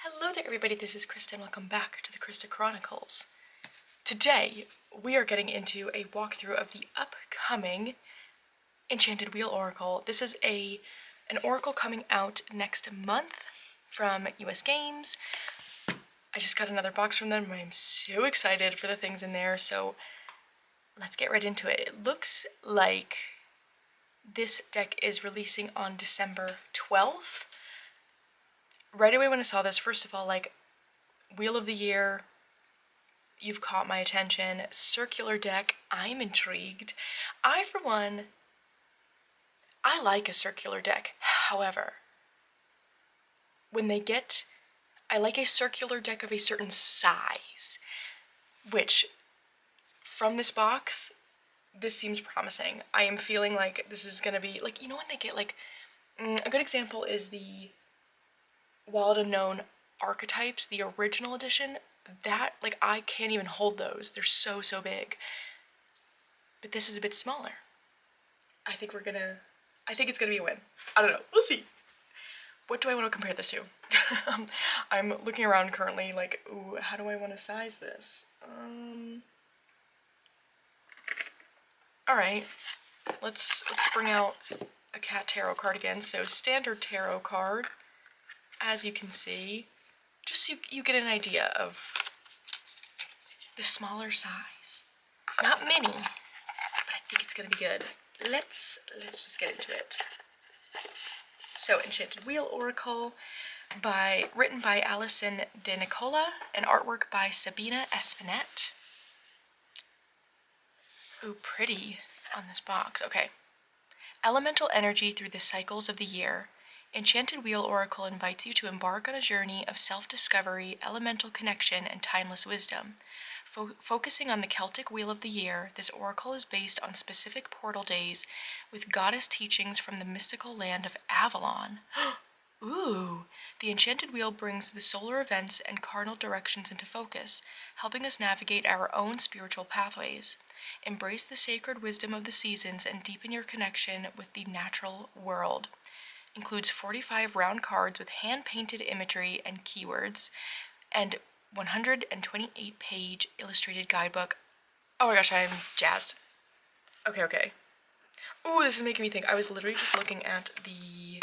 Hello there everybody, this is Krista and welcome back to the Krista Chronicles. Today, we are getting into a walkthrough of the upcoming Enchanted Wheel Oracle. This is an oracle coming out next month from US Games. I just got another box from them and I'm so excited for the things in there, so let's get right into it. It looks like this deck is releasing on December 12th. Right away when I saw this, first of all, like, Wheel of the Year, you've caught my attention. Circular deck, I'm intrigued. For one, I like a circular deck. However, I like a circular deck of a certain size, which, from this box, this seems promising. I am feeling like this is gonna be, like, you know when they get, like, a good example is the Wild Unknown Archetypes, the original edition. That, like, I can't even hold those. They're so big. But this is a bit smaller. I think it's gonna be a win. I don't know, we'll see. What do I want to compare this to? I'm looking around currently like, ooh, how do I want to size this? Alright, let's bring out a cat tarot card again. So standard tarot card, as you can see, just so you get an idea of the smaller size. Not mini, but I think it's gonna be good. Let's just get into it. So, Enchanted Wheel Oracle, written by Alison De Nicola, and artwork by Sabina Espinette. Ooh, pretty on this box. Okay. Elemental energy through the cycles of the year. Enchanted Wheel Oracle invites you to embark on a journey of self-discovery, elemental connection, and timeless wisdom. Focusing on the Celtic Wheel of the Year, this oracle is based on specific portal days with goddess teachings from the mystical land of Avalon. Ooh! The Enchanted Wheel brings the solar events and cardinal directions into focus, helping us navigate our own spiritual pathways. Embrace the sacred wisdom of the seasons and deepen your connection with the natural world. Includes 45 round cards with hand-painted imagery and keywords, and 128-page illustrated guidebook. Oh my gosh, I'm jazzed. Okay. Ooh, this is making me think. I was literally just looking at the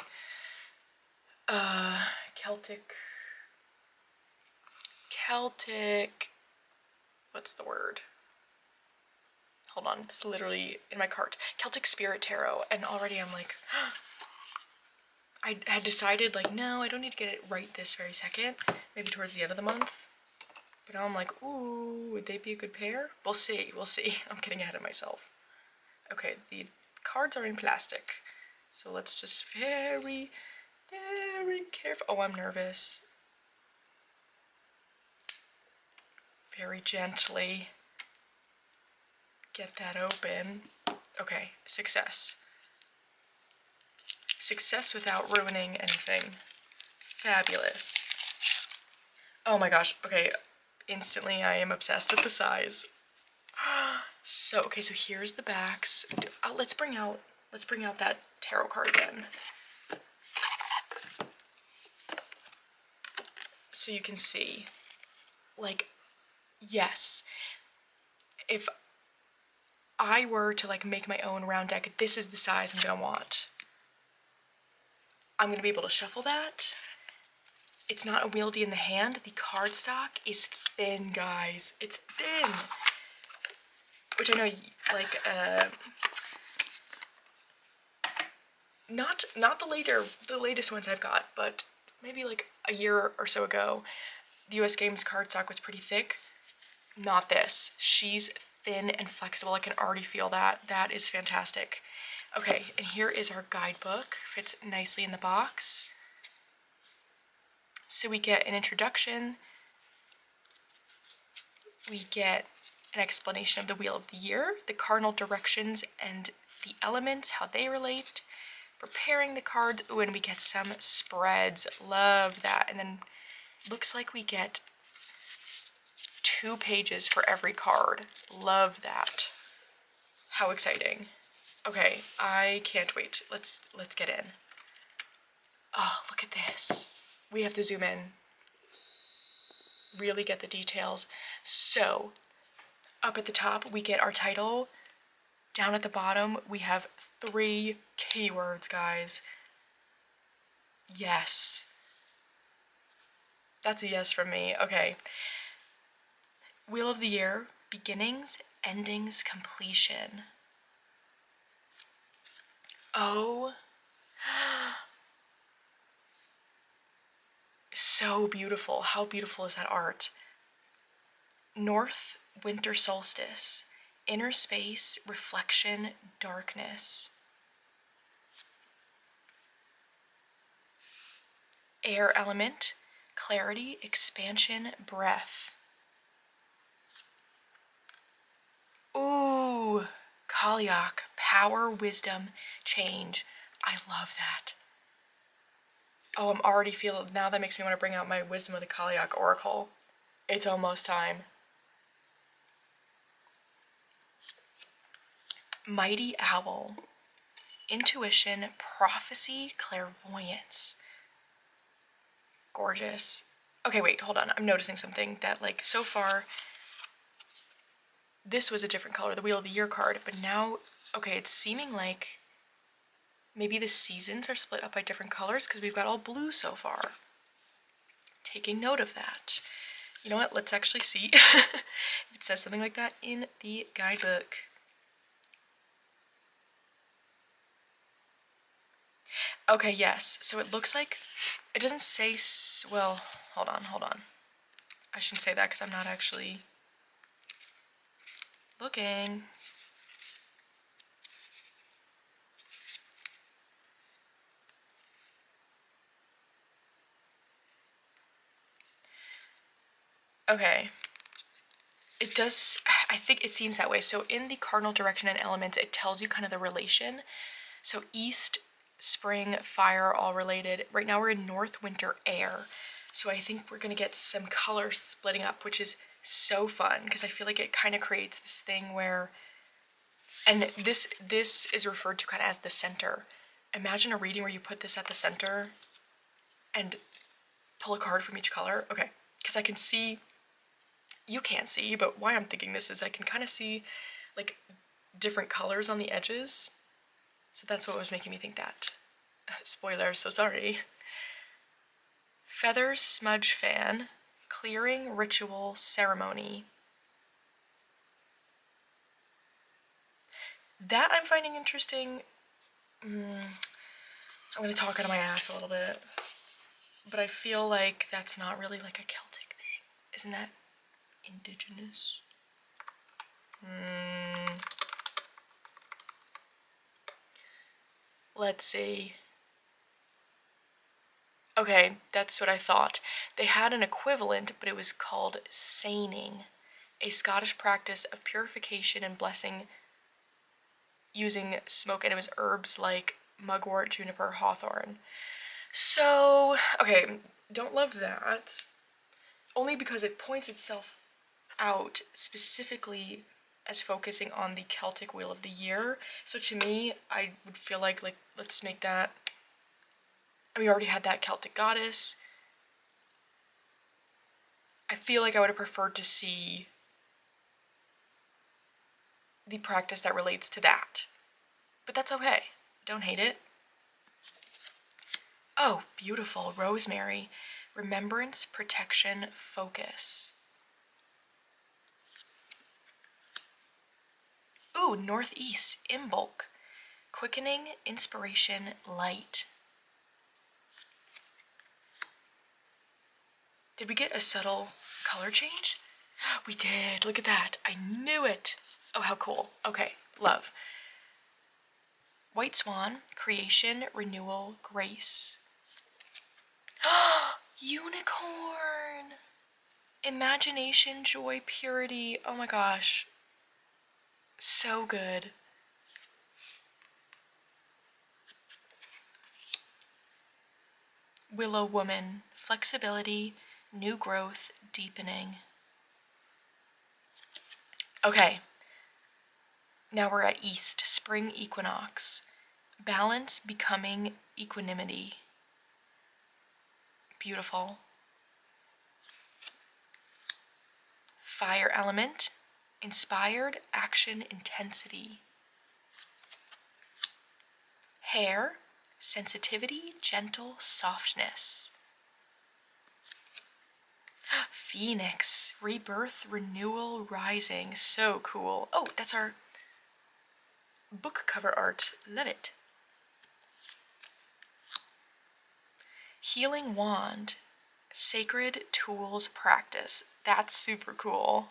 Celtic, what's the word? Hold on, it's literally in my cart. Celtic Spirit Tarot, and already I'm like, I had decided, like, no, I don't need to get it right this very second, maybe towards the end of the month. But now I'm like, ooh, would they be a good pair? We'll see. I'm getting ahead of myself. Okay, the cards are in plastic. So let's just very careful. Oh, I'm nervous. Very gently get that open. Okay, success. Success without ruining anything. Fabulous. Oh my gosh, okay. Instantly, I am obsessed with the size. So here's the backs. Let's bring out that tarot card again. So you can see, like, yes, if I were to, like, make my own round deck, this is the size I'm gonna want. I'm gonna be able to shuffle that. It's not unwieldy in the hand. The cardstock is thin, guys. It's thin. Which I know, like, not the latest ones I've got, but maybe like a year or so ago, the US Games cardstock was pretty thick. Not this. She's thin and flexible. I can already feel that. That is fantastic. Okay, and here is our guidebook. Fits nicely in the box. So we get an introduction, we get an explanation of the Wheel of the Year, the cardinal directions and the elements, how they relate, preparing the cards. Ooh, and we get some spreads. Love that. And then looks like we get 2 pages for every card. Love that. How exciting. Okay, I can't wait. Let's get in. Oh, look at this. We have to zoom in. really get the details. So, up at the top, we get our title. Down at the bottom, we have 3 keywords, guys. Yes. That's a yes from me. Okay. Wheel of the Year, beginnings, endings, completion. Oh. So beautiful. How beautiful is that art? North, winter solstice. Inner space, reflection, darkness. Air element, clarity, expansion, breath. Ooh, Kaliak, power, wisdom, change. I love that. Oh, I'm already feeling, now that makes me want to bring out my Wisdom of the Kaliak Oracle. It's almost time. Mighty Owl, intuition, prophecy, clairvoyance. Gorgeous. Okay, wait, hold on. I'm noticing something that, like, so far, this was a different color, the Wheel of the Year card, but now, okay, it's seeming like maybe the seasons are split up by different colors because we've got all blue so far. Taking note of that. You know what? Let's actually see if it says something like that in the guidebook. Okay, yes. So it looks like it doesn't say, well, hold on. I shouldn't say that because I'm not actually looking. Okay. It does, I think it seems that way. So in the cardinal direction and elements, it tells you kind of the relation. So east, spring, fire, all related. Right now we're in north, winter, air. So I think we're going to get some colors splitting up, which is so fun because I feel like it kind of creates this thing where, and this is referred to kind of as the center. Imagine a reading where you put this at the center and pull a card from each color. Okay, because I can see, you can't see, but why I'm thinking this is I can kind of see like different colors on the edges. So that's what was making me think that. Spoiler, so sorry. Feather smudge fan, clearing ritual ceremony. That I'm finding interesting. I'm going to talk out of my ass a little bit. But I feel like that's not really like a Celtic thing. Isn't that indigenous? Let's see. Okay, that's what I thought. They had an equivalent, but it was called seining, a Scottish practice of purification and blessing using smoke, and it was herbs like mugwort, juniper, hawthorn. So, okay, don't love that. Only because it points itself out specifically as focusing on the Celtic Wheel of the Year. So to me, I would feel like let's make that. We already had that Celtic goddess. I feel like I would have preferred to see the practice that relates to that. But that's okay. Don't hate it. Oh, beautiful. Rosemary. Remembrance, protection, focus. Ooh, northeast. Imbolc. Quickening, inspiration, light. Did we get a subtle color change? We did. Look at that. I knew it. Oh, how cool. Okay, love. White Swan, creation, renewal, grace. Unicorn. Imagination, joy, purity. Oh my gosh. So good. Willow Woman, flexibility, new growth, deepening. Okay. Now we're at East, spring equinox. Balance, becoming, equanimity. Beautiful. Fire element, inspired action intensity. Hair, sensitivity, gentle softness. Phoenix, rebirth, renewal, rising. So cool. Oh, that's our book cover art. Love it. Healing wand, sacred tools practice. That's super cool.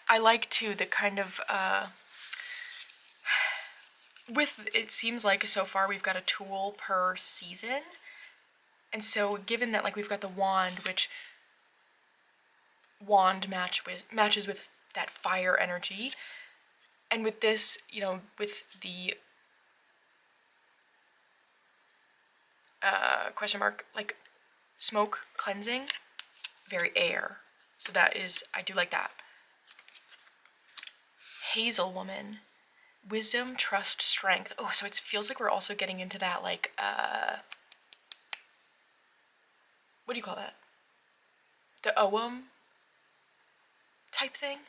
I like too the kind of with it seems like so far we've got a tool per season. And so given that like we've got the wand, which wand matches with that fire energy, and with this, you know, with the question mark, like smoke cleansing, very air. So that is, I do like that. Hazel woman, wisdom, trust, strength. Oh, so it feels like we're also getting into that like what do you call that? The Ogham type thing?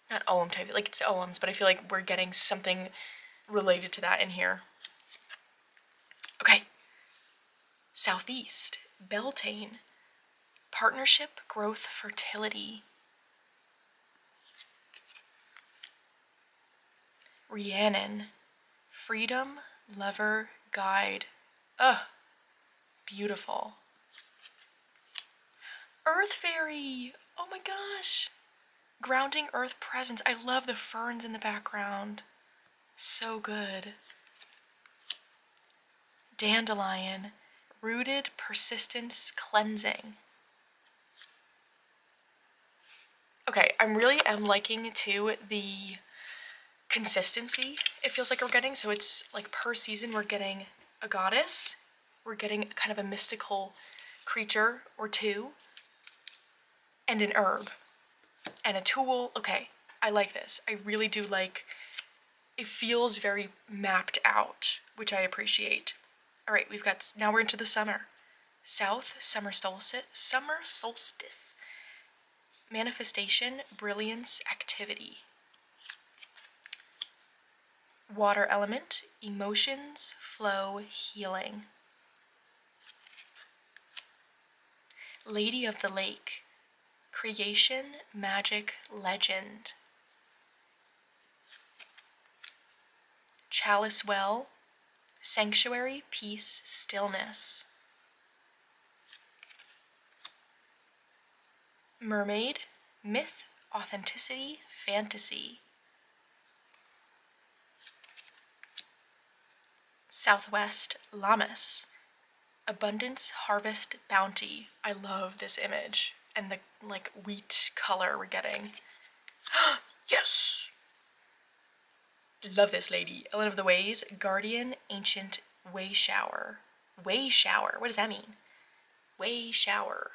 Not Ogham type, like it's Oghams, but I feel like we're getting something related to that in here. Okay. Southeast, Beltane, partnership, growth, fertility. Rhiannon, freedom, lover, guide. Ugh, beautiful. Earth Fairy, oh my gosh. Grounding earth presence. I love the ferns in the background. So good. Dandelion, rooted persistence, cleansing. Okay, I really am liking too the consistency it feels like we're getting. So it's like per season we're getting a goddess, we're getting kind of a mystical creature or two, and an herb and a tool. Okay, I like this. I really do like, it feels very mapped out, which I appreciate. All right, we've got, now we're into the summer. South, summer solstice. Manifestation, brilliance, activity. Water element, emotions, flow, healing. Lady of the Lake, creation, magic, legend. Chalice Well, sanctuary, peace, stillness. Mermaid, myth, authenticity, fantasy. Southwest, Lammas, abundance, harvest, bounty. I love this image and the like wheat color we're getting. Yes! Love this lady. Ellen of the Ways, guardian, ancient, way shower. Way shower, what does that mean? Way shower.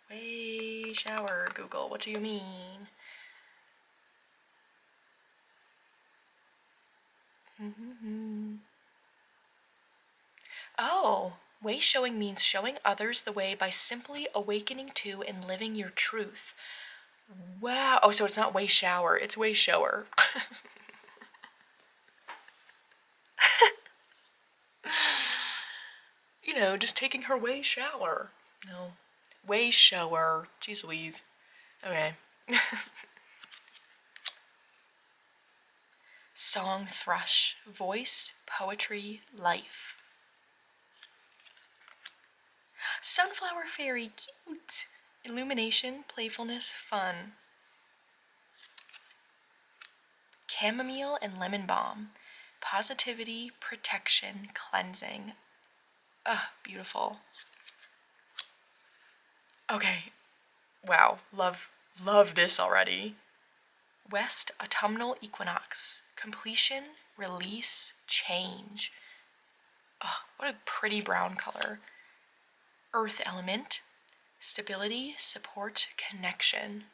Way shower, Google, what do you mean? Oh, way showing means showing others the way by simply awakening to and living your truth. Wow. Oh, so it's not way shower, it's way shower. You know, just taking her way shower. No. Way shower. Jeez Louise. Okay. Song thrush. Voice, poetry, life. Sunflower fairy. Cute. Illumination, playfulness, fun. Chamomile and lemon balm. Positivity, protection, cleansing. Ugh, beautiful. Okay. Wow. Love this already. West autumnal equinox. Completion, release, change. Oh, what a pretty brown color. Earth element. Stability, support, connection.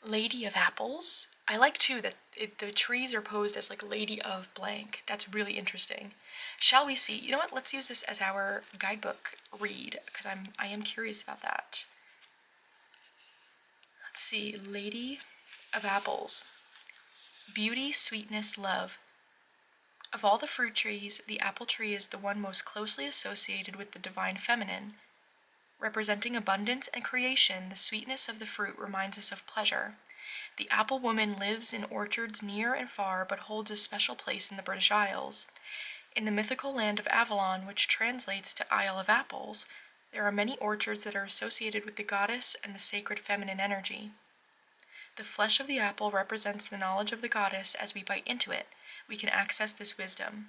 Lady of Apples. I like too that the trees are posed as like Lady of Blank. That's really interesting. Shall we see? You know what? Let's use this as our guidebook read because I am curious about that. Let's see. Lady of Apples. Beauty, sweetness, love. Of all the fruit trees, the apple tree is the one most closely associated with the divine feminine. Representing abundance and creation, the sweetness of the fruit reminds us of pleasure. The apple woman lives in orchards near and far, but holds a special place in the British Isles. In the mythical land of Avalon, which translates to Isle of Apples, there are many orchards that are associated with the goddess and the sacred feminine energy. The flesh of the apple represents the knowledge of the goddess. As we bite into it, we can access this wisdom.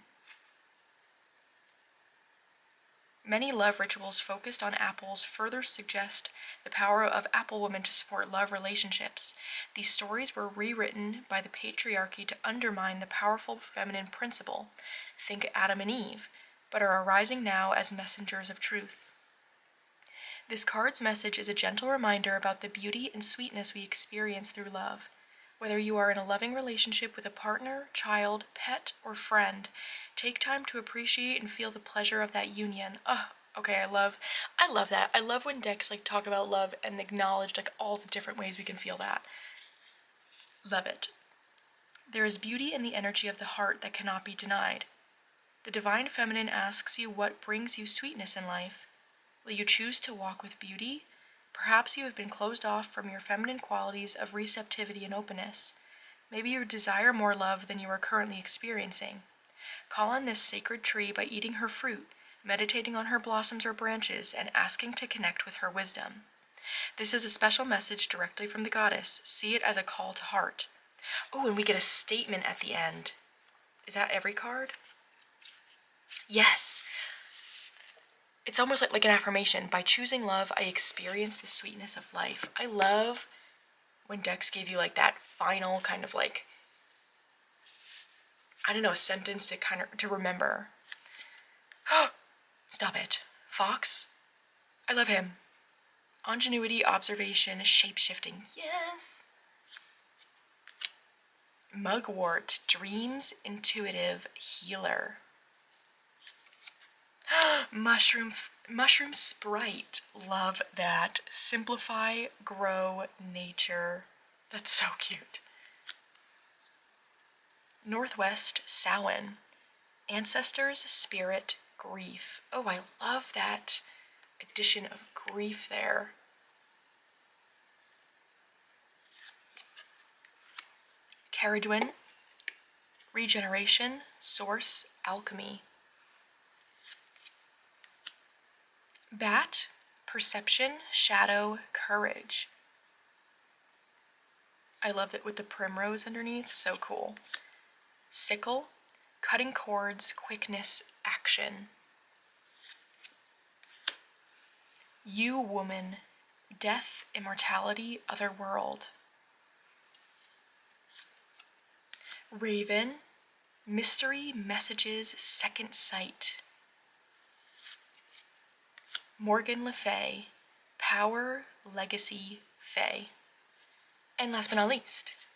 Many love rituals focused on apples further suggest the power of apple women to support love relationships. These stories were rewritten by the patriarchy to undermine the powerful feminine principle, think Adam and Eve, but are arising now as messengers of truth. This card's message is a gentle reminder about the beauty and sweetness we experience through love. Whether you are in a loving relationship with a partner, child, pet, or friend, take time to appreciate and feel the pleasure of that union. Okay, I love that. I love when decks like talk about love and acknowledge like all the different ways we can feel that. Love it. There is beauty in the energy of the heart that cannot be denied. The divine feminine asks you what brings you sweetness in life. Will you choose to walk with beauty? Perhaps you have been closed off from your feminine qualities of receptivity and openness. Maybe you desire more love than you are currently experiencing. Call on this sacred tree by eating her fruit, meditating on her blossoms or branches, and asking to connect with her wisdom. This is a special message directly from the goddess. See it as a call to heart. Oh, and we get a statement at the end. Is that every card? Yes. It's almost like an affirmation. By choosing love, I experience the sweetness of life. I love when decks give you like that final kind of like, I don't know, a sentence to kind of to remember. Stop it. Fox? I love him. Ingenuity, observation, shape-shifting. Yes. Mugwort, dreams, intuitive, healer. Mushroom sprite. Love that. Simplify, grow, nature. That's so cute. Northwest, Samhain. Ancestors, spirit, grief. Oh, I love that addition of grief there. Caradwin, regeneration, source, alchemy. Bat, perception, shadow, courage. I love it with the primrose underneath, so cool. Sickle, cutting cords, quickness, action. You, woman, death, immortality, other world. Raven, mystery, messages, second sight. Morgan Le Fay, power, legacy, Fay. And last but not least,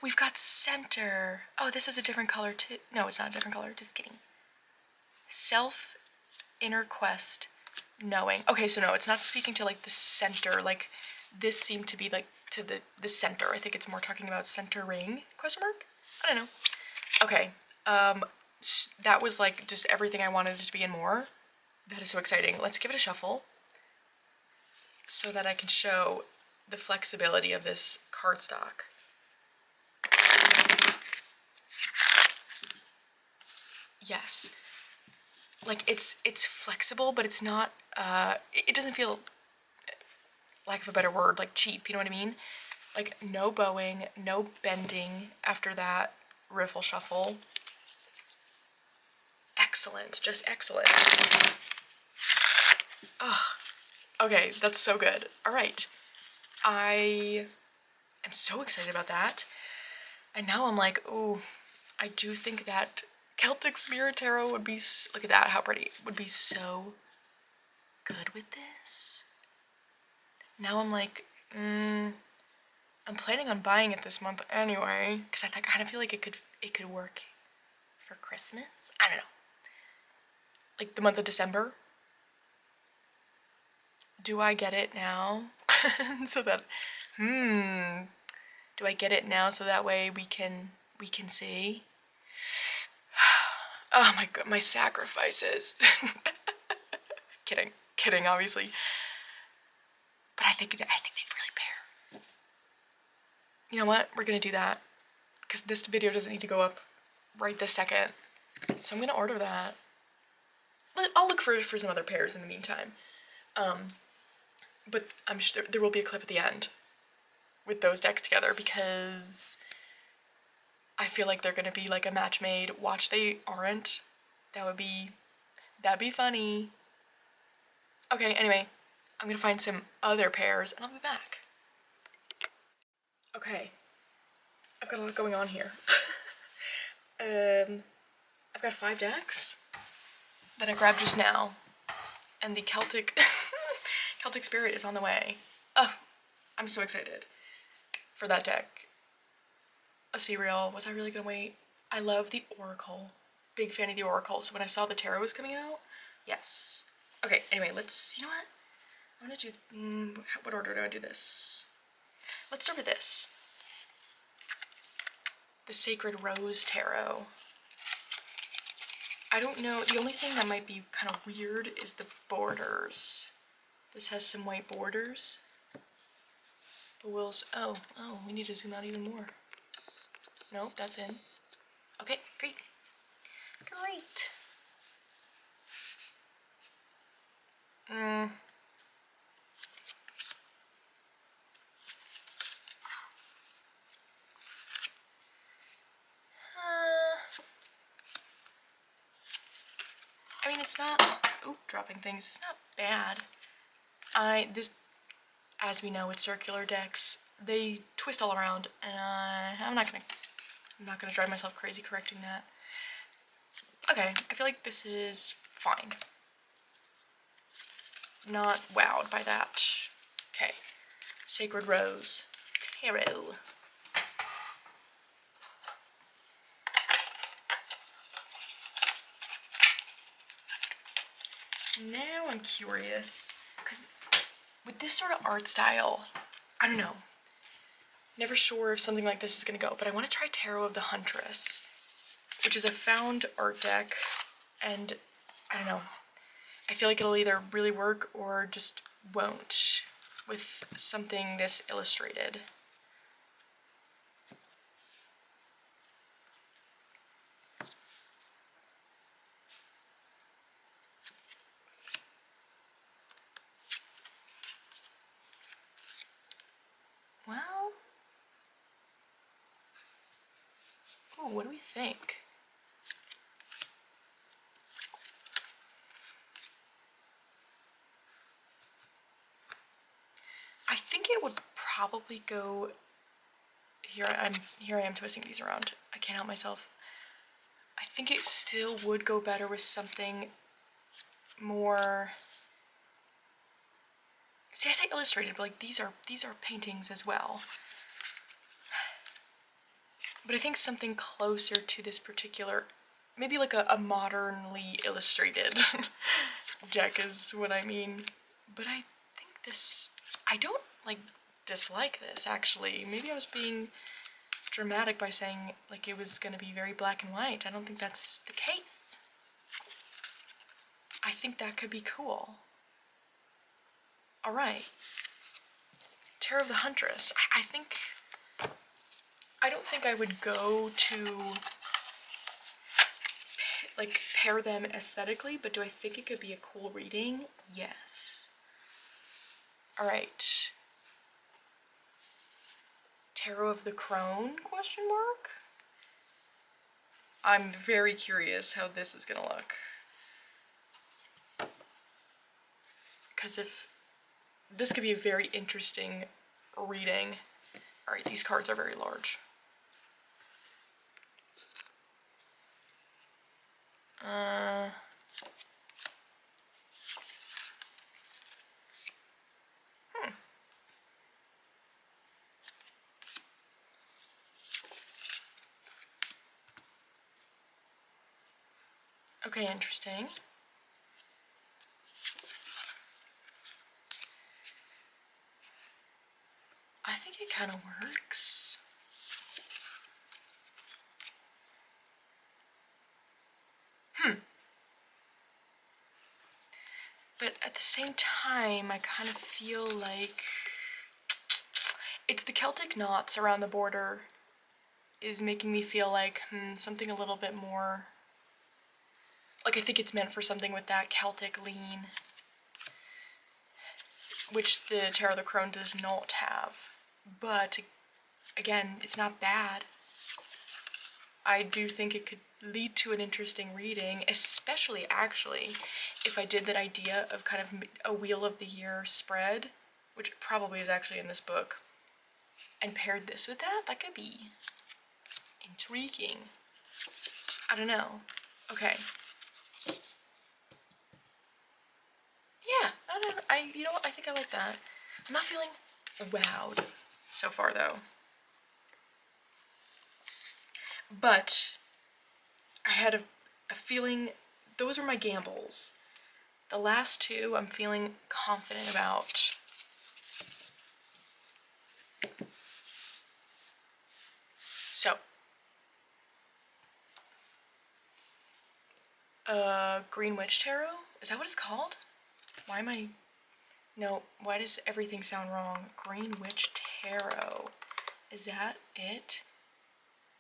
we've got center. Oh, this is a different color too. No, it's not a different color, just kidding. Self, inner quest, knowing. Okay, so no, it's not speaking to like the center. Like this seemed to be like to the center. I think it's more talking about centering, question mark? I don't know. Okay, that was like just everything I wanted it to be and more. That is so exciting. Let's give it a shuffle so that I can show the flexibility of this cardstock. Yes. Like it's flexible, but it's not it doesn't feel, lack of a better word, like cheap, you know what I mean? Like no bowing, no bending after that riffle shuffle. Excellent, just excellent. Ugh. Okay, that's so good. All right. I am so excited about that. And now I'm like, oh, I do think that Celtic Spirit Tarot would be, look at that, how pretty, would be so good with this. Now I'm like, I'm I'm planning on buying it this month anyway, because I kind of feel like it could work for Christmas. I don't know. Like the month of December. Do I get it now? So that, do I get it now so that way we can see? Oh my god, my sacrifices. Kidding, obviously. But I think they'd really pair. You know what? We're gonna do that because this video doesn't need to go up right this second. So I'm gonna order that. I'll look for some other pairs in the meantime. But I'm sure there will be a clip at the end with those decks together because I feel like they're gonna be like a match made. Watch they aren't. That'd be funny. Okay, anyway, I'm gonna find some other pairs and I'll be back. Okay, I've got a lot going on here. I've got 5 decks that I grabbed just now, and the Celtic Spirit is on the way. Oh, I'm so excited for that deck. Let's be real, was I really gonna wait? I love the Oracle. Big fan of the Oracle, so when I saw the Tarot was coming out, yes. Okay, anyway, let's, you know what? I'm gonna do, what order do I do this? Let's start with this. The Sacred Rose Tarot. I don't know, the only thing that might be kind of weird is the borders. This has some white borders. But oh, we need to zoom out even more. Nope, that's in. Okay, great. Great. I mean, it's not, dropping things, it's not bad. As we know with circular decks, they twist all around, and I'm not gonna drive myself crazy correcting that. Okay, I feel like this is fine. Not wowed by that. Okay, Sacred Rose Tarot. Now I'm curious, because with this sort of art style, I don't know. Never sure if something like this is gonna go, but I want to try Tarot of the Huntress, which is a found art deck, and I don't know. I feel like it'll either really work or just won't with something this illustrated. Well, ooh, what do we think? I think it would probably go, here I am twisting these around. I can't help myself. I think it still would go better with something more, see, I say illustrated, but like these are paintings as well. But I think something closer to this particular, maybe like a modernly illustrated deck is what I mean. But I think this, I don't like dislike this actually. Maybe I was being dramatic by saying like it was gonna be very black and white. I don't think that's the case. I think that could be cool. Alright. Tarot of the Huntress. I don't think I would go to like pair them aesthetically, but do I think it could be a cool reading? Yes. Alright. Tarot of the Crone, question mark? I'm very curious how this is gonna look. Because if this could be a very interesting reading. Alright, these cards are very large. Okay, interesting. I think it kind of works. But at the same time, I kind of feel like it's the Celtic knots around the border is making me feel like something a little bit more, like I think it's meant for something with that Celtic lean, which the Tarot of the Crone does not have. But again, it's not bad. I do think it could lead to an interesting reading, especially actually if I did that idea of kind of a Wheel of the Year spread, which probably is actually in this book, and paired this with that. That could be intriguing. I don't know. Okay. Yeah, you know what, I think I like that. I'm not feeling wowed so far though. But I had a feeling, those were my gambles. The last two I'm feeling confident about. So, Green Witch Tarot? Is that what it's called? Why am I... No, why does everything sound wrong? Green Witch Tarot. Is that it?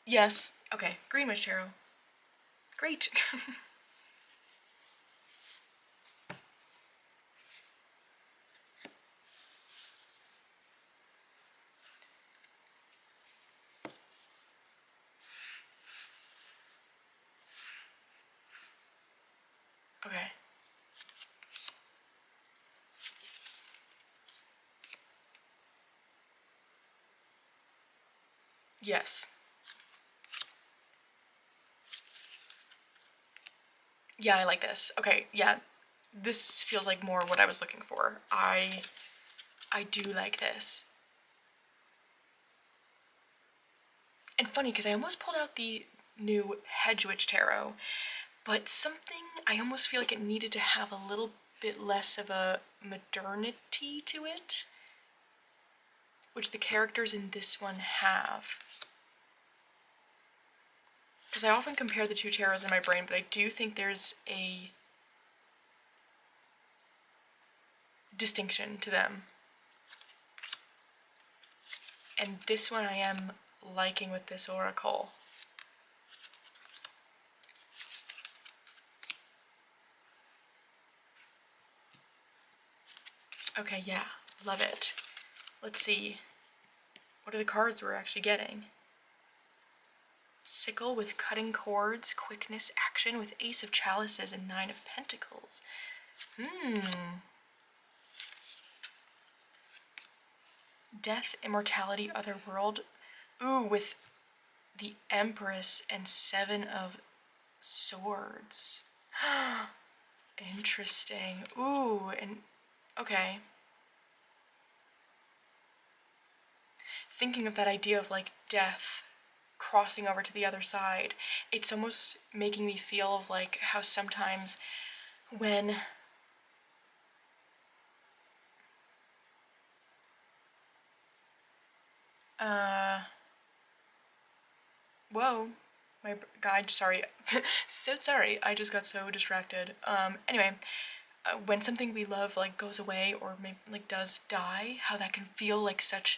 Yes. Okay, Green Witch Tarot. Great. Okay. Yes. Yeah, I like this. Okay, yeah. This feels like more what I was looking for. I do like this. And funny, because I almost pulled out the new Hedge Witch Tarot, but something, I almost feel like it needed to have a little bit less of a modernity to it, which the characters in this one have. Because I often compare the two tarots in my brain, but I do think there's a distinction to them. And this one I am liking with this oracle. Okay, yeah, love it. Let's see. What are the cards we're actually getting? Sickle with cutting cords, quickness, action with Ace of Chalices and Nine of Pentacles. Death, immortality, otherworld. Ooh, with the Empress and Seven of Swords. Interesting. Ooh, and okay. Thinking of that idea of like death crossing over to the other side, it's almost making me feel of like how sometimes when whoa, my guide, sorry. So sorry, I just got so distracted. Anyway, when something we love like goes away or maybe like does die, how that can feel like such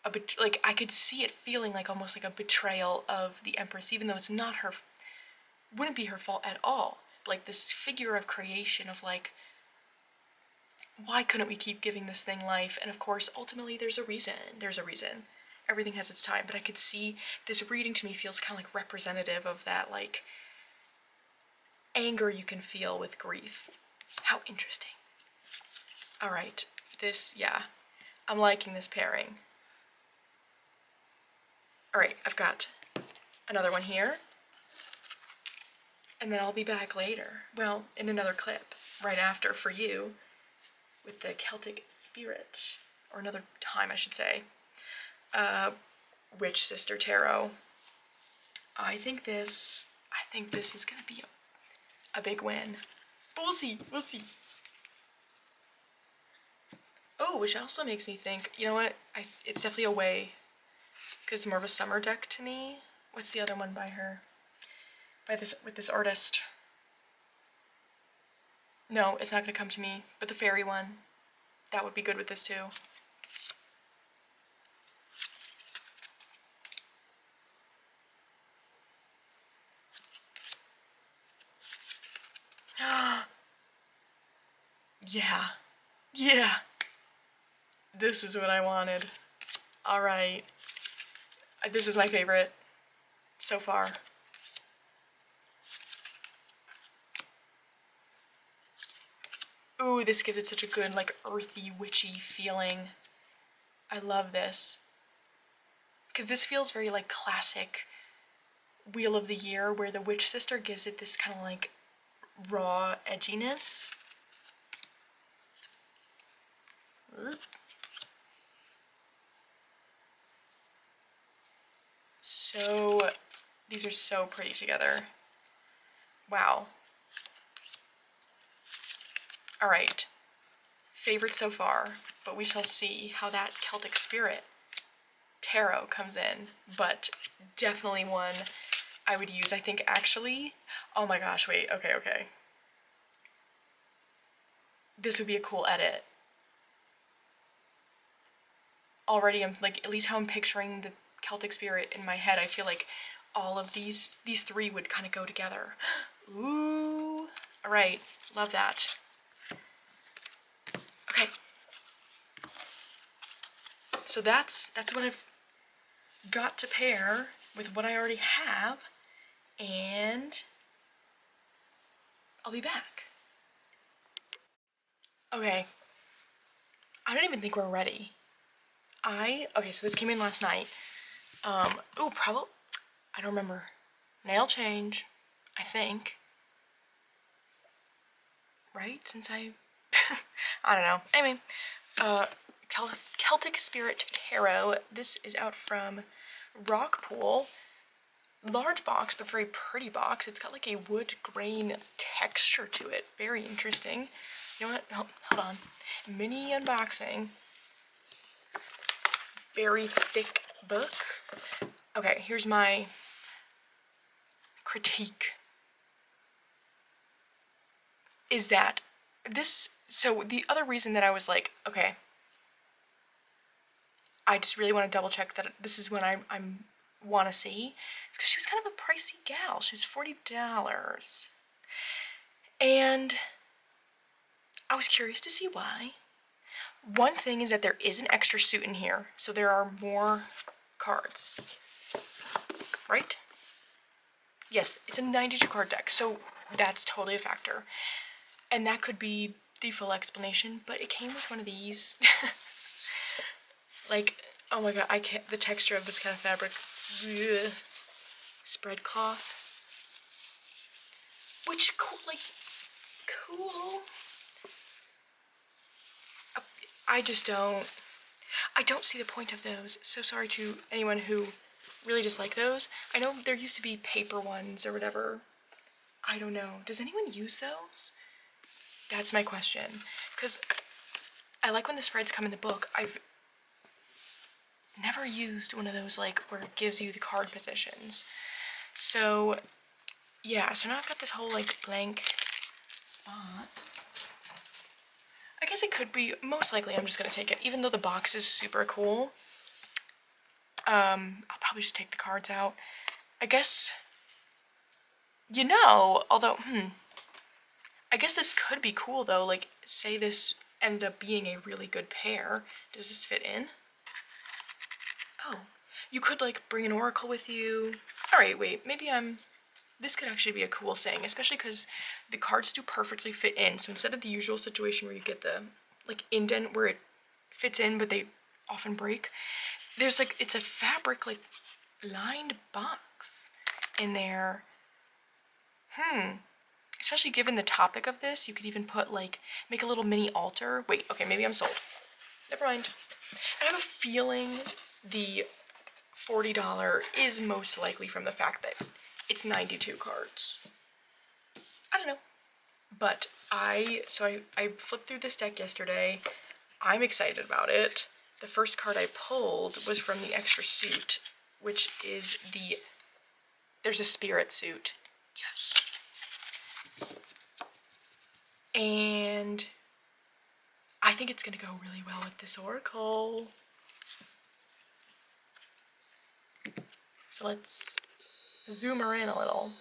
a like I could see it feeling like almost like a betrayal of the Empress, even though it's not her, wouldn't be her fault at all. Like this figure of creation of like, why couldn't we keep giving this thing life? And of course, ultimately there's a reason. There's a reason. Everything has its time, but I could see this reading to me feels kind of like representative of that like anger you can feel with grief. How interesting. All right, this, yeah, I'm liking this pairing. All right, I've got another one here, and then I'll be back later, well, in another clip, right after for you, with the Celtic Spirit, or another time I should say, Witch Sister Tarot. I think this is gonna be a big win. But we'll see, we'll see. Oh, which also makes me think, you know what? It's definitely a way, because it's more of a summer deck to me. What's the other one by her? With this artist. No, it's not gonna come to me, but the fairy one. That would be good with this too. Yeah. Yeah. This is what I wanted. Alright. This is my favorite so far. Ooh, this gives it such a good, like, earthy, witchy feeling. I love this. Because this feels very, like, classic Wheel of the Year, where the Witch Sister gives it this kind of, like, raw edginess. So, these are so pretty together. Wow. Alright. Favorite so far, but we shall see how that Celtic Spirit Tarot comes in. But definitely one I would use. I think actually, oh my gosh, wait, okay. This would be a cool edit. Already I'm like, at least how I'm picturing the Celtic Spirit in my head, I feel like all of these three would kind of go together. Ooh. Alright, love that. Okay. So that's what I've got to pair with what I already have, and I'll be back. Okay. I don't even think we're ready. Okay, so this came in last night. Ooh, probably, I don't remember. Nail change, I think. Right? Since I don't know. Anyway, Celtic Spirit Tarot. This is out from Rockpool. Large box, but very pretty box. It's got like a wood grain texture to it. Very interesting. You know what? Oh, hold on. Mini unboxing. Very thick book. Okay, here's my critique. Is that this, so the other reason that I was like, okay, I just really want to double check that this is what I want to see, is because she was kind of a pricey gal. She was $40. And I was curious to see why. One thing is that there is an extra suit in here, so there are more cards, right? Yes, it's a 92 card deck, so that's totally a factor. And that could be the full explanation, but it came with one of these. Like, oh my god, I can't, the texture of this kind of fabric. Ugh. Spread cloth. Which, cool, like, cool. I don't see the point of those. So sorry to anyone who really dislike those. I know there used to be paper ones or whatever. I don't know. Does anyone use those? That's my question. Because I like when the spreads come in the book. I've never used one of those, like, where it gives you the card positions. So, yeah. So now I've got this whole, like, blank spot. I guess it could be, most likely I'm just going to take it, even though the box is super cool. I'll probably just take the cards out. I guess, you know, although, I guess this could be cool though, like, say this ended up being a really good pair. Does this fit in? Oh, you could, like, bring an oracle with you. Alright, wait, maybe this could actually be a cool thing, especially because the cards do perfectly fit in. So instead of the usual situation where you get the, like, indent where it fits in but they often break, there's, like, it's a fabric, like, lined box in there. Especially given the topic of this, you could even put, like, make a little mini altar. Wait, okay, maybe I'm sold. Never mind. I have a feeling the $40 is most likely from the fact that it's 92 cards. I don't know. But I flipped through this deck yesterday. I'm excited about it. The first card I pulled was from the extra suit, which is there's a spirit suit. Yes. And I think it's gonna go really well with this oracle. So let's zoom her in a little.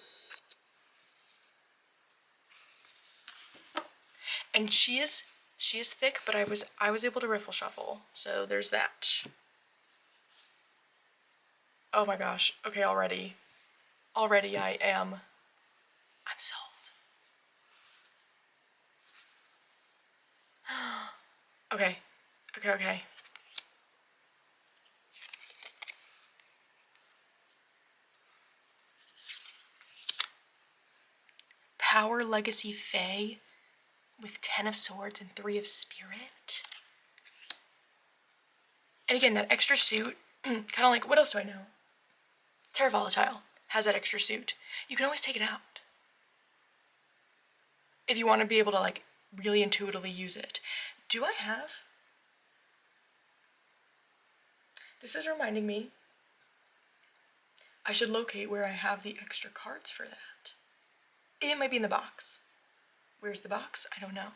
And she is thick, but I was able to riffle shuffle. So there's that. Oh my gosh. Okay, already I'm sold. Okay. Power Legacy Fae with 10 of Swords and 3 of Spirit. And again, that extra suit, kind of like, what else do I know? Terra Volatile has that extra suit. You can always take it out if you want to be able to, like, really intuitively use it. Do I have? This is reminding me I should locate where I have the extra cards for that. It might be in the box. Where's the box? I don't know.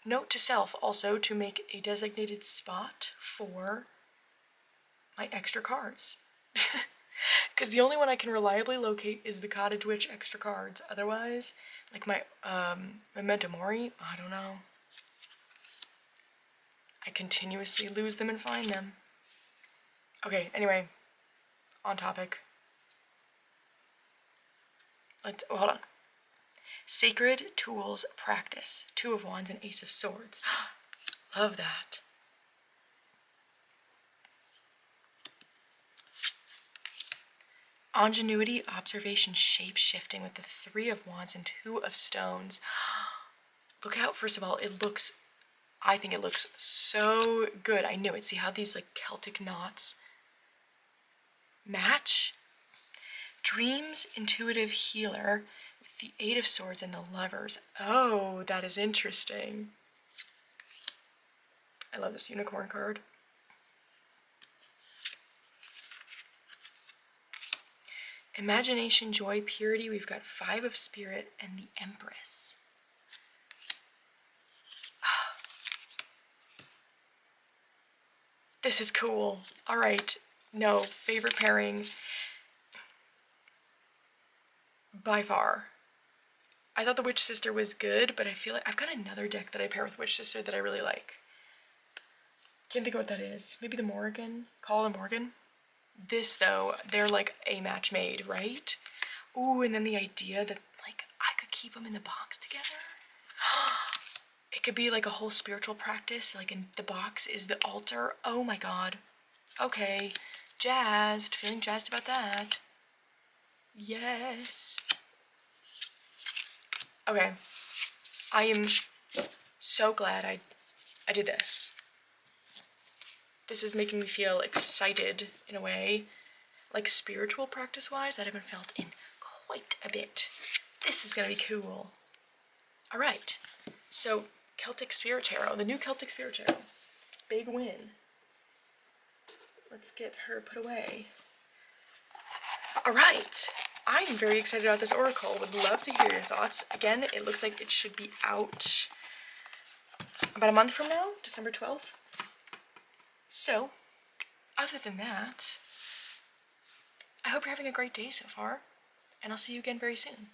Note to self also to make a designated spot for my extra cards. Because the only one I can reliably locate is the Cottage Witch extra cards. Otherwise, like my Memento Mori, I don't know. I continuously lose them and find them. Okay, anyway, on topic. Hold on. Sacred Tools Practice. 2 of Wands and Ace of Swords. Love that. Ingenuity, Observation, Shape-Shifting with the 3 of Wands and 2 of Stones. Look out, first of all, I think it looks so good. I knew it. See how these like Celtic knots match? Dreams, Intuitive Healer with the 8 of Swords and the Lovers. Oh, that is interesting. I love this unicorn card. Imagination, Joy, Purity. We've got 5 of Spirit and the Empress. This is cool. All right. No, favorite pairing by far. I thought the Witch Sister was good, but I feel like I've got another deck that I pair with Witch Sister that I really like. Can't think of what that is. Maybe the Morrigan? Call the Morgan? This, though, they're like a match made, right? Ooh, and then the idea that, like, I could keep them in the box together. It could be like a whole spiritual practice, like in the box is the altar. Oh my god. Okay. Jazzed. Feeling jazzed about that. Yes. Okay. I am so glad I did this. This is making me feel excited in a way, like spiritual practice-wise, that I haven't felt in quite a bit. This is gonna be cool. Alright, so Celtic Spirit Tarot, the new Celtic Spirit Tarot. Big win. Let's get her put away. Alright, I am very excited about this oracle. Would love to hear your thoughts. Again, it looks like it should be out about a month from now, December 12th. So, other than that, I hope you're having a great day so far, and I'll see you again very soon.